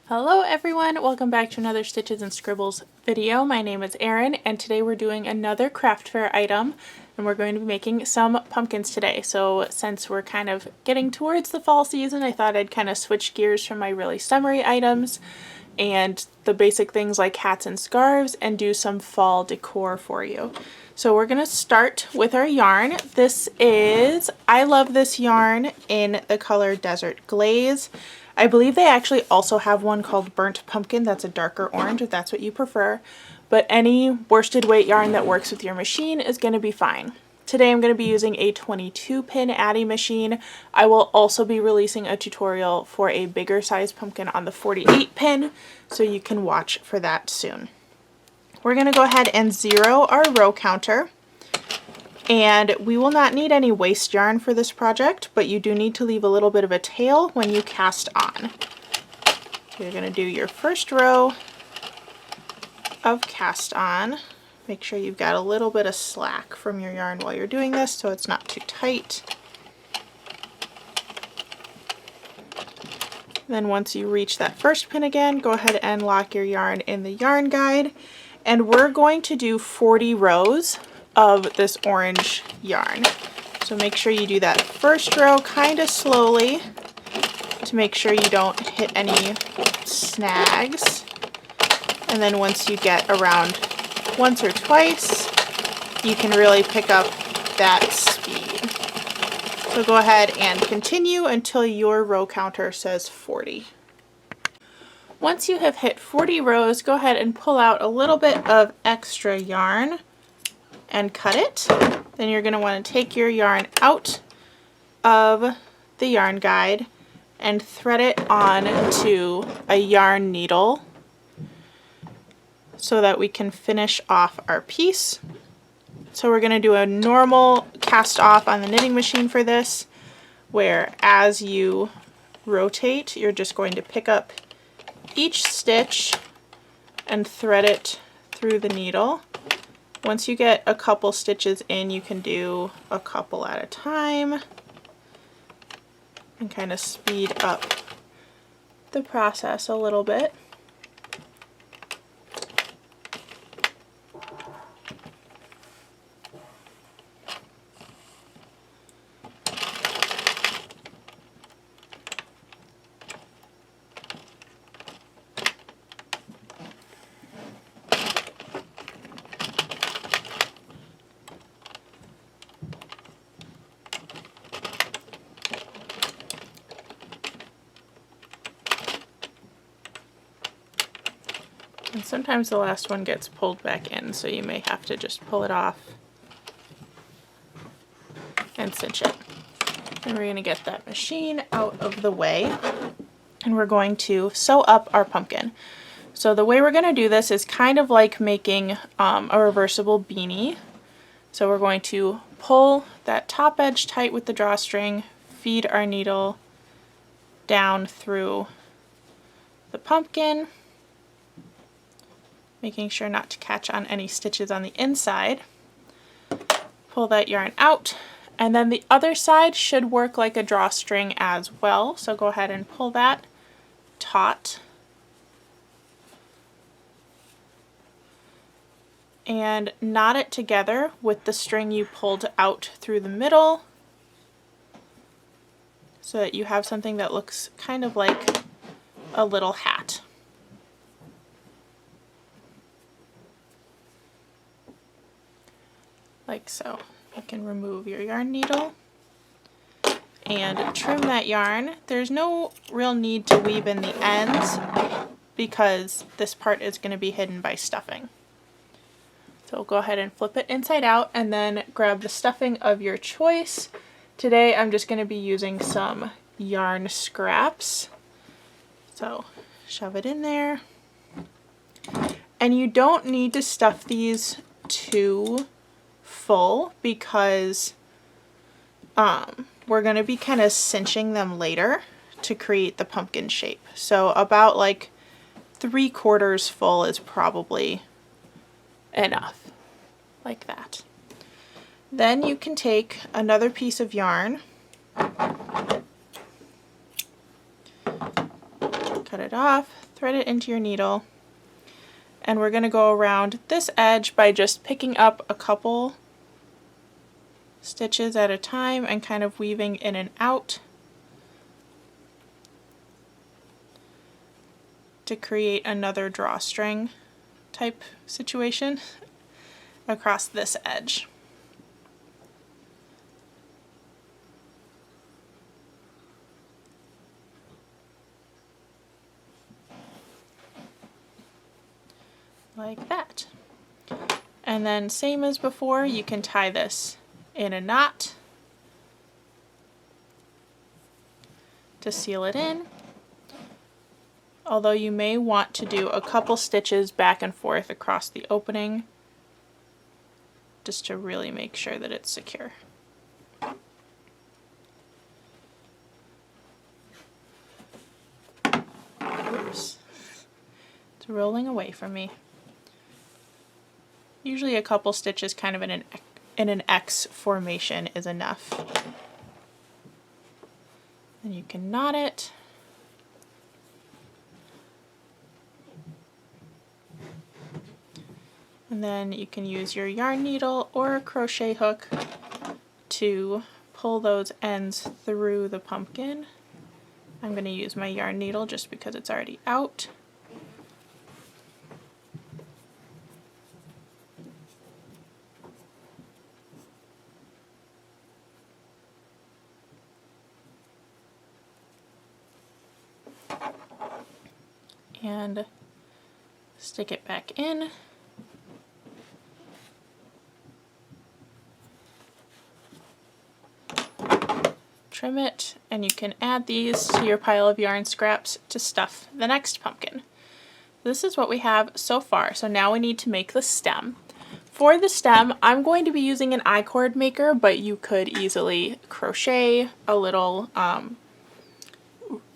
Hello everyone, welcome back to another Stitches and Scribbles video. My name is Erin and today we're doing another craft fair item and we're going to be making some pumpkins today. So since we're kind of getting towards the fall season, I thought I'd kind of switch gears from my really summery items and the basic things like hats and scarves and do some fall decor for you. So we're going to start with our yarn. I love this yarn in the color Desert Glaze. I believe they actually also have one called Burnt Pumpkin that's a darker orange if that's what you prefer, but any worsted weight yarn that works with your machine is going to be fine. Today I'm going to be using a 22 pin Addi machine. I will also be releasing a tutorial for a bigger size pumpkin on the 48 pin, so you can watch for that soon. We're going to go ahead and zero our row counter. And we will not need any waste yarn for this project, but you do need to leave a little bit of a tail when you cast on. You're going to do your first row of cast on. Make sure you've got a little bit of slack from your yarn while you're doing this so it's not too tight. Then once you reach that first pin again, go ahead and lock your yarn in the yarn guide. And we're going to do 40 rows of this orange yarn. So make sure you do that first row kind of slowly to make sure you don't hit any snags. And then once you get around once or twice, you can really pick up that speed. So go ahead and continue until your row counter says 40. Once you have hit 40 rows, go ahead and pull out a little bit of extra yarn and cut it. Then you're going to want to take your yarn out of the yarn guide and thread it onto a yarn needle so that we can finish off our piece. So we're going to do a normal cast off on the knitting machine for this, where as you rotate, you're just going to pick up each stitch and thread it through the needle. Once you get a couple stitches in, you can do a couple at a time and kind of speed up the process a little bit. And sometimes the last one gets pulled back in, so you may have to just pull it off and cinch it. And we're going to get that machine out of the way, and we're going to sew up our pumpkin. So the way we're going to do this is kind of like making a reversible beanie. So we're going to pull that top edge tight with the drawstring, feed our needle down through the pumpkin, making sure not to catch on any stitches on the inside. Pull that yarn out, and then the other side should work like a drawstring as well. So go ahead and pull that taut and knot it together with the string you pulled out through the middle so that you have something that looks kind of like a little hat. Like so. You can remove your yarn needle and trim that yarn. There's no real need to weave in the ends because this part is going to be hidden by stuffing. So go ahead and flip it inside out and then grab the stuffing of your choice. Today I'm just going to be using some yarn scraps. So shove it in there. And you don't need to stuff these too full because we're going to be kind of cinching them later to create the pumpkin shape. So about like 3/4 full is probably enough, like that. Then you can take another piece of yarn cut it off, thread it into your needle, and we're going to go around this edge by just picking up a couple stitches at a time and kind of weaving in and out to create another drawstring type situation across this edge. Like that. And then same as before, you can tie this in a knot to seal it in. Although you may want to do a couple stitches back and forth across the opening just to really make sure that it's secure. Oops. It's rolling away from me. Usually a couple stitches kind of in an X formation is enough. And you can knot it. And then you can use your yarn needle or a crochet hook to pull those ends through the pumpkin. I'm going to use my yarn needle just because it's already out. And stick it back in. Trim it, and you can add these to your pile of yarn scraps to stuff the next pumpkin. This is what we have so far, so now we need to make the stem. For the stem, I'm going to be using an I-cord maker, but you could easily crochet a little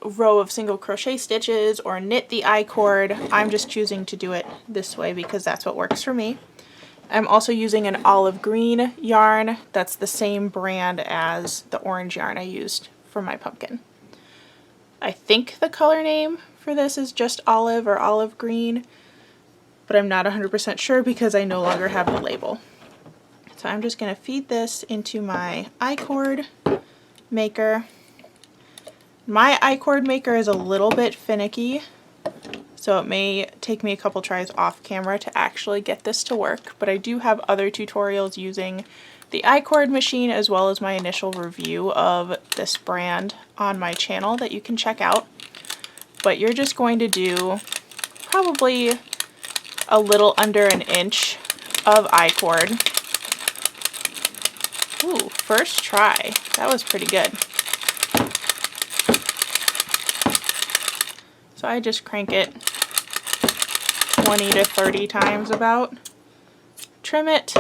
row of single crochet stitches or knit the I-cord. I'm just choosing to do it this way because that's what works for me. I'm also using an olive green yarn. That's the same brand as the orange yarn I used for my pumpkin. I think the color name for this is just olive or olive green, but I'm not 100% sure because I no longer have the label. So I'm just going to feed this into my I-cord maker. My I-cord maker is a little bit finicky, so it may take me a couple tries off camera to actually get this to work, but I do have other tutorials using the I-cord machine as well as my initial review of this brand on my channel that you can check out. But you're just going to do probably a little under an inch of I-cord. Ooh, first try. That was pretty good. So I just crank it 20 to 30 times about, trim it,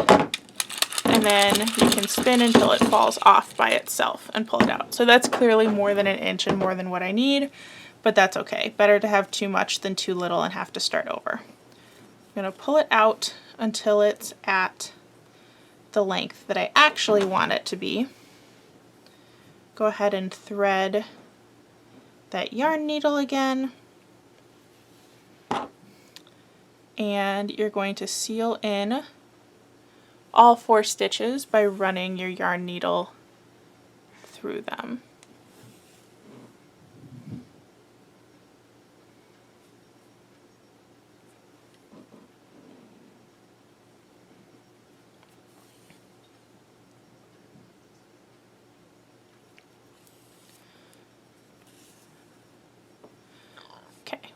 and then you can spin until it falls off by itself and pull it out. So that's clearly more than an inch and more than what I need, but that's okay. Better to have too much than too little and have to start over. I'm going to pull it out until it's at the length that I actually want it to be. Go ahead and thread that yarn needle again. And you're going to seal in all 4 stitches by running your yarn needle through them.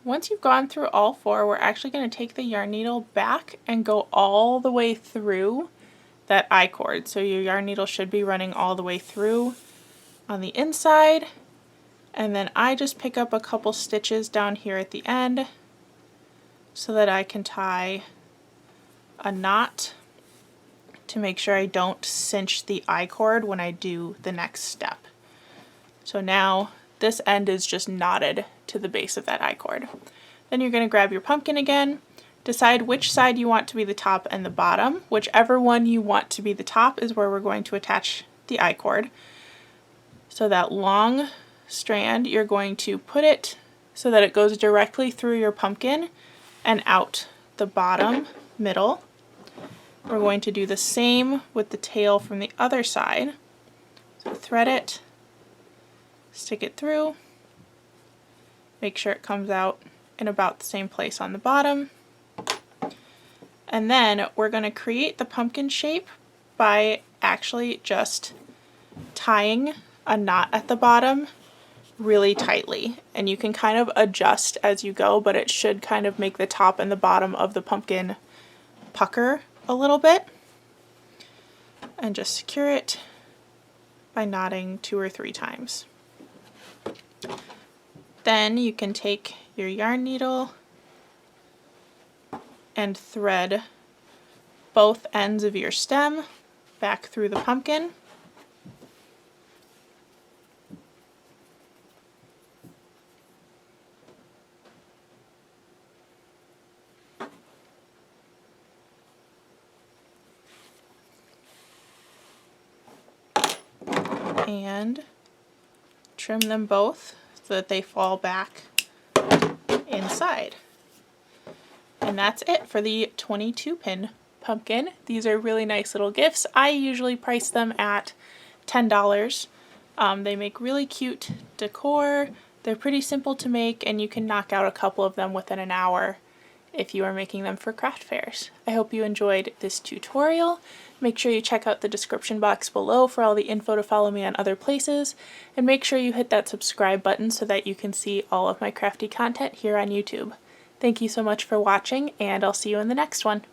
Once you've gone through all 4, we're actually going to take the yarn needle back and go all the way through that I-cord. So your yarn needle should be running all the way through on the inside, and then I just pick up a couple stitches down here at the end so that I can tie a knot to make sure I don't cinch the I-cord when I do the next step. So now this end is just knotted to the base of that I-cord. Then you're going to grab your pumpkin again, decide which side you want to be the top and the bottom. Whichever one you want to be the top is where we're going to attach the I-cord. So that long strand, you're going to put it so that it goes directly through your pumpkin and out the bottom middle. We're going to do the same with the tail from the other side. So thread it, stick it through, make sure it comes out in about the same place on the bottom. And then we're going to create the pumpkin shape by actually just tying a knot at the bottom really tightly. And you can kind of adjust as you go, but it should kind of make the top and the bottom of the pumpkin pucker a little bit. And just secure it by knotting 2 or 3 times. Then you can take your yarn needle and thread both ends of your stem back through the pumpkin. And trim them both so that they fall back inside. And that's it for the 22 pin pumpkin. These are really nice little gifts. I usually price them at $10. They make really cute decor. They're pretty simple to make, and you can knock out a couple of them within an hour if you are making them for craft fairs. I hope you enjoyed this tutorial. Make sure you check out the description box below for all the info to follow me on other places, and make sure you hit that subscribe button so that you can see all of my crafty content here on YouTube. Thank you so much for watching, and I'll see you in the next one.